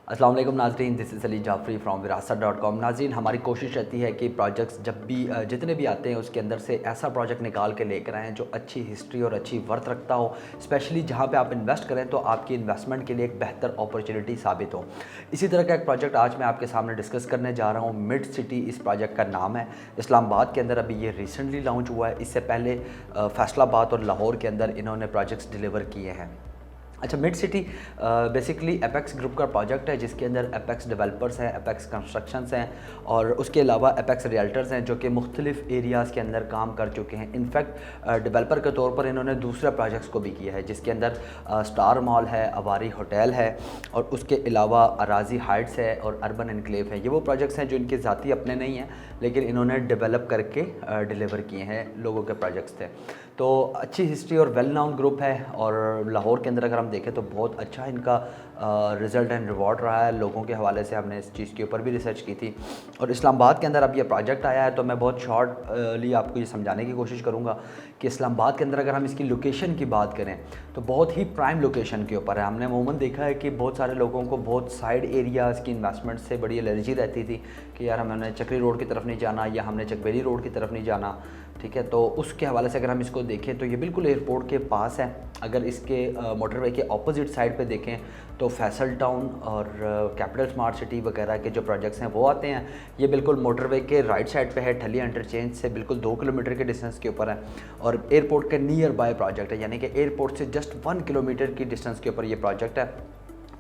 अस्सलाम वालेकुम नाज़रीन, this is Ali Jafri from विरासत.com। नाज़रीन, हमारी कोशिश रहती है कि प्रोजेक्ट्स जब भी जितने भी आते हैं उसके अंदर से ऐसा प्रोजेक्ट निकाल के लेकर आएँ जो अच्छी हिस्ट्री और अच्छी वर्थ रखता हो, स्पेशली जहाँ पे आप इन्वेस्ट करें तो आपकी इन्वेस्टमेंट के लिए एक बेहतर अपॉर्चुनिटी साबित हो। इसी तरह का एक प्रोजेक्ट आज मैं आपके सामने डिस्कस करने जा रहा हूँ। मिड सिटी इस प्रोजेक्ट का नाम है। इस्लामाबाद के अंदर अभी ये रिसेंटली लॉन्च हुआ है। इससे पहले फैसलाबाद और लाहौर के अंदर इन्होंने प्रोजेक्ट्स डिलीवर किए हैं। अच्छा, mid city basically apex group का प्रोजेक्ट है जिसके अंदर एपेक्स डेवलपर्स हैं, एपेक्स कंस्ट्रक्शंस हैं और उसके अलावा एपेक्स रियल्टर्स हैं जो कि मुख्तलिफ एरियाज़ के अंदर काम कर चुके हैं। इनफैक्ट डेवलपर के तौर पर इन्होंने दूसरे प्रोजेक्ट्स को भी किया है जिसके अंदर स्टार मॉल है, अवारी होटल है और उसके अलावा अराजी हाइट्स है और अर्बन इनक्लेव है। ये वो प्रोजेक्ट्स हैं जो इनके ज़ाती अपने नहीं हैं लेकिन इन्होंने डेवलप करके डिलीवर किए हैं, लोगों के प्रोजेक्ट्स थे। तो अच्छी हिस्ट्री और वेल नाउन ग्रुप है और लाहौर के अंदर अगर हम देखें तो बहुत अच्छा इनका रिज़ल्ट एंड रिवॉर्ड रहा है। लोगों के हवाले से हमने इस चीज़ के ऊपर भी रिसर्च की थी और इस्लामाबाद के अंदर अब ये प्रोजेक्ट आया है तो मैं बहुत शॉर्टली आपको ये समझाने की कोशिश करूँगा कि इस्लामाबाद के अंदर अगर हम इसकी लोकेशन की बात करें तो बहुत ही प्राइम लोकेशन के ऊपर है। हमने अमूमन देखा है कि बहुत सारे लोगों को बहुत साइड एरियाज़ की इन्वेस्टमेंट से बड़ी एलर्जी रहती थी कि यार हमने चक्री रोड की तरफ नहीं जाना या हमने चकबेली रोड की तरफ नहीं जाना, ठीक है। तो उसके हवाले से अगर हम इसको देखें तो ये बिल्कुल एयरपोर्ट के पास है। अगर इसके मोटरवे के ऑपोजिट साइड पे देखें तो फैसल टाउन और कैपिटल स्मार्ट सिटी वगैरह के जो प्रोजेक्ट्स हैं वो आते हैं। ये बिल्कुल मोटरवे के राइट साइड पे है, ठलिया इंटरचेंज से बिल्कुल 2 किलोमीटर के डिस्टेंस के ऊपर है और एयरपोर्ट के नियर बाय प्रोजेक्ट है, यानी कि एयरपोर्ट से जस्ट 1 किलोमीटर की डिस्टेंस के ऊपर ये प्रोजेक्ट है।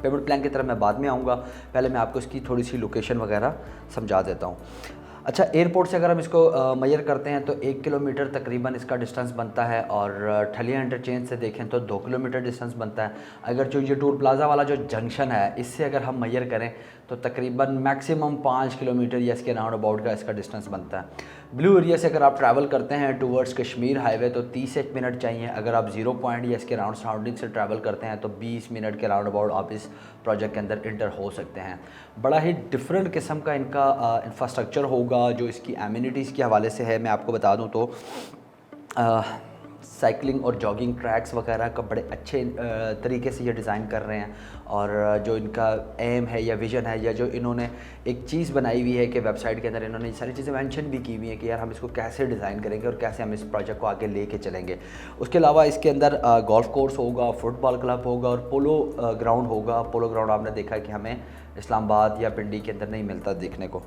पेमेंट प्लान की तरफ मैं बाद में आऊँगा, पहले मैं आपको इसकी थोड़ी सी लोकेशन वगैरह समझा देता हूँ। अच्छा, एयरपोर्ट से अगर हम इसको मेजर करते हैं तो 1 किलोमीटर तकरीबन इसका डिस्टेंस बनता है और ठलिया इंटरचेंज से देखें तो 2 किलोमीटर डिस्टेंस बनता है। अगर जो ये टूल प्लाज़ा वाला जो जंक्शन है इससे अगर हम मेजर करें तो तकरीबन मैक्सिमम 5 किलोमीटर या इसके राउंड अबाउट का इसका डिस्टेंस बनता है। ब्लू एरिया से अगर आप ट्रैवल करते हैं टूवर्ड्स कश्मीर हाईवे तो 30 एक मिनट चाहिए। अगर आप 0 पॉइंट या इसके राउंड सराउंडिंग से ट्रैवल करते हैं तो 20 मिनट के राउंड अबाउट आप इस प्रोजेक्ट के अंदर इंटर हो सकते हैं। बड़ा ही डिफरेंट किस्म का इनका इंफ्रास्ट्रक्चर होगा जो इसकी एमिनिटीज़ के हवाले से है। मैं आपको बता दूं तो साइकिलिंग और जॉगिंग ट्रैक्स वगैरह का बड़े अच्छे तरीके से ये डिज़ाइन कर रहे हैं और जो इनका एम है या विज़न है या जो इन्होंने एक चीज़ बनाई हुई है कि वेबसाइट के अंदर इन्होंने ये सारी चीज़ें मेंशन भी की हुई हैं कि यार हम इसको कैसे डिज़ाइन करेंगे और कैसे हम इस प्रोजेक्ट को आगे लेके चलेंगे। उसके अलावा इसके अंदर गोल्फ कोर्स होगा, फुटबॉल क्लब होगा और पोलो ग्राउंड होगा। पोलो ग्राउंड आपने देखा है कि हमें इस्लामाबाद या पिंडी के अंदर नहीं मिलता देखने को।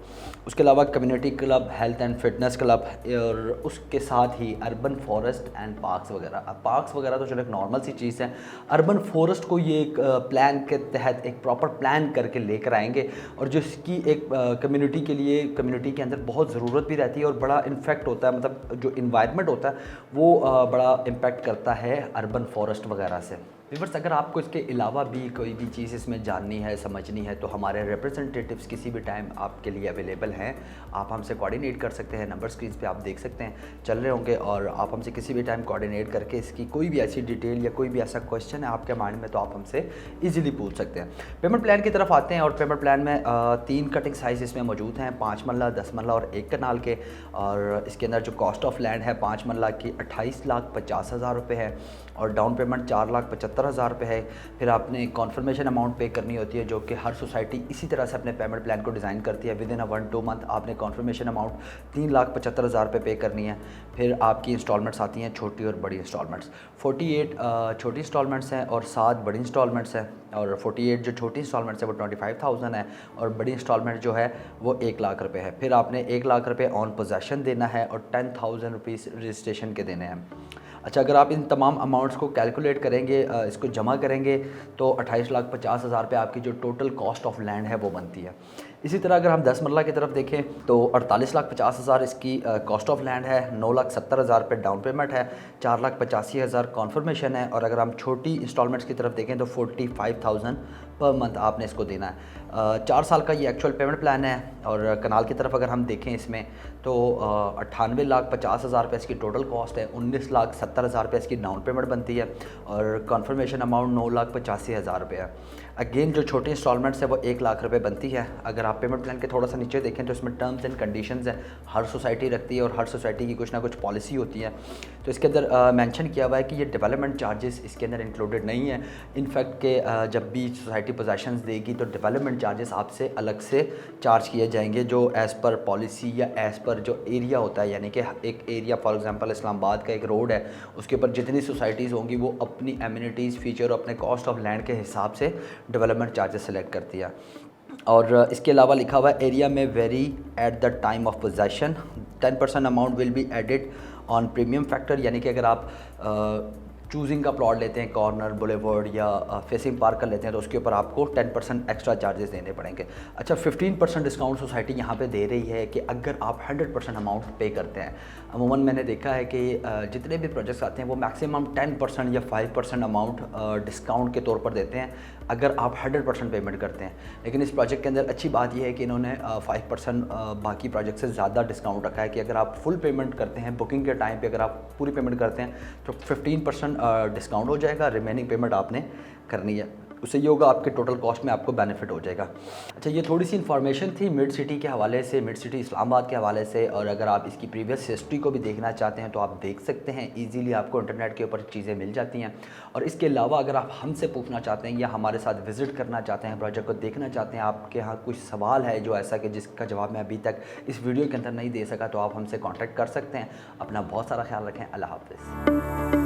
उसके अलावा community club, health and fitness club और उसके साथ ही अर्बन फॉरेस्ट एंड पार्क्स वगैरह। अब पार्क्स वगैरह तो चलो एक नॉर्मल सी चीज़ है, अर्बन फॉरेस्ट को ये एक प्लान के तहत एक प्रॉपर प्लान करके लेकर आएंगे और जिसकी एक कम्युनिटी के लिए, कम्युनिटी के अंदर बहुत ज़रूरत भी रहती है और बड़ा इन्फेक्ट होता है, मतलब जो इन्वायरमेंट होता है वो बड़ा इम्पेक्ट करता है अर्बन फॉरेस्ट वगैरह से। व्यूअर्स, अगर आपको इसके अलावा भी कोई भी चीज़ इसमें जाननी है, समझनी है तो हमारे रिप्रेजेंटेटिव्स किसी भी टाइम आपके लिए अवेलेबल हैं। आप हमसे कोऑर्डिनेट कर सकते हैं, नंबर स्क्रीन पे आप देख सकते हैं चल रहे होंगे और आप हमसे किसी भी टाइम कोऑर्डिनेट करके इसकी कोई भी ऐसी डिटेल या कोई भी ऐसा क्वेश्चन है आपके माइंड में तो आप हमसे ईजिली पूछ सकते हैं। पेमेंट प्लान की तरफ आते हैं और पेमेंट प्लान में 3 कटिंग साइज इसमें मौजूद हैं, 5 मरला, 10 मरला और 1 कनाल के। और इसके अंदर जो कॉस्ट ऑफ लैंड है 5 मरला की 28,50,000 रुपये है और डाउन पेमेंट 4,75,000 रुपये है। फिर आपने कॉन्फर्मेशन अमाउंट पे करनी होती है जो कि हर सोसाइटी इसी तरह से अपने पेमेंट प्लान को डिज़ाइन करती है। विद इन 1-2 मंथ आपने कॉन्फर्मेशन अमाउंट 3,75,000 रुपये पे करनी है। फिर आपकी इंस्टॉलमेंट्स आती हैं छोटी और बड़ी इंस्टॉलमेंट्स। 48 छोटी इंस्टॉलमेंट्स हैं और 7 बड़ी इंस्टॉलमेंट्स हैं और 48 जो छोटी इंस्टॉलमेंट्स है वो 25,000 है और बड़ी इंस्टॉलमेंट जो है वो 1 लाख रुपये है। फिर आपने 1 लाख रुपये ऑन पोजेसन देना है और 10,000 रुपीज़ रजिस्ट्रेशन के देने हैं। अच्छा, अगर आप इन तमाम अमाउंट्स को कैलकुलेट करेंगे, इसको जमा करेंगे तो 28,50,000 रुपये आपकी जो टोटल कॉस्ट ऑफ लैंड है वो बनती है। इसी तरह अगर हम 10 मरला की तरफ देखें तो 48,50,000 इसकी कॉस्ट ऑफ लैंड है, 9,70,000 रुपये डाउन पेमेंट है, 4,85,000 कॉन्फर्मेशन है और अगर हम छोटी इंस्टॉलमेंट्स की तरफ देखें तो 45,000 पर मंथ आपने इसको देना है। 4 साल का ये एक्चुअल पेमेंट प्लान है और कनाल की तरफ अगर हम देखें इसमें तो 98,50,000 रुपये इसकी टोटल कॉस्ट है, 19,70,000 रुपये इसकी डाउन पेमेंट बनती है और कॉन्फर्मेशन अमाउंट 9,85,000 रुपये है। अगेन जो छोटी इंस्टॉलमेंट्स है वो 1 लाख रुपए बनती है। अगर आप पेमेंट प्लान के थोड़ा सा नीचे देखें तो इसमें टर्म्स एंड कंडीशंस हैं, हर सोसाइटी रखती है और हर सोसाइटी की कुछ ना कुछ पॉलिसी होती है। तो इसके अंदर मेंशन किया हुआ है कि ये डेवलपमेंट चार्जेस इसके अंदर इंक्लूडेड नहीं है। इनफैक्ट के जब भी सोसाइटी पोजेशंस देगी तो डेवलपमेंट चार्जेस आपसे अलग से चार्ज किए जाएंगे, जो एज़ पर पॉलिसी या एज़ पर जो एरिया होता है। यानी कि एक एरिया फॉर एग्जांपल इस्लामाबाद का एक रोड है, उसके ऊपर जितनी सोसाइटीज़ होंगी वो अपनी एमिनिटीज़, फीचर और अपने कॉस्ट ऑफ लैंड के हिसाब से डेवलपमेंट चार्जेस सेलेक्ट करती है। और इसके अलावा लिखा हुआ है एरिया में very at the time of possession, 10% amount will be added on premium factor. यानी कि अगर आप चूजिंग का प्लॉट लेते हैं, कॉर्नर, बुलेवर्ड या फेसिंग पार्क का लेते हैं, तो उसके ऊपर आपको 10% एक्स्ट्रा चार्जेस देने पड़ेंगे। अच्छा, 15% डिस्काउंट सोसाइटी यहाँ पे दे रही है कि अगर आप 100% अमाउंट पे करते हैं। अमूमन मैंने देखा है कि जितने भी प्रोजेक्ट्स आते हैं वो मैक्सिमम 10% या 5% अमाउंट डिस्काउंट के तौर पर देते हैं अगर आप 100% पेमेंट करते हैं। लेकिन इस प्रोजेक्ट के अंदर अच्छी बात यह है कि इन्होंने 5% बाकी प्रोजेक्ट से ज़्यादा डिस्काउंट रखा है कि अगर आप फुल पेमेंट करते हैं बुकिंग के टाइम पे, अगर आप पूरी पेमेंट करते हैं तो 15% डिस्काउंट हो जाएगा, रिमेनिंग पेमेंट आपने करनी है। उससे ये होगा आपके टोटल कॉस्ट में आपको बेनिफिट हो जाएगा। अच्छा, ये थोड़ी सी इन्फॉर्मेशन थी मिड सिटी के हवाले से, मिड सिटी इस्लामाबाद के हवाले से। और अगर आप इसकी प्रीवियस हिस्ट्री को भी देखना चाहते हैं तो आप देख सकते हैं, इजीली आपको इंटरनेट के ऊपर चीज़ें मिल जाती हैं। और इसके अलावा अगर आप हमसे पूछना चाहते हैं या हमारे साथ विज़िट करना चाहते हैं, प्रोजेक्ट को देखना चाहते हैं, आपके यहाँ कुछ सवाल है जो ऐसा कि जिसका जवाब मैं अभी तक इस वीडियो के अंदर नहीं दे सका, तो आप हमसे कॉन्टैक्ट कर सकते हैं। अपना बहुत सारा ख्याल रखें। अल्लाह हाफ़िज़।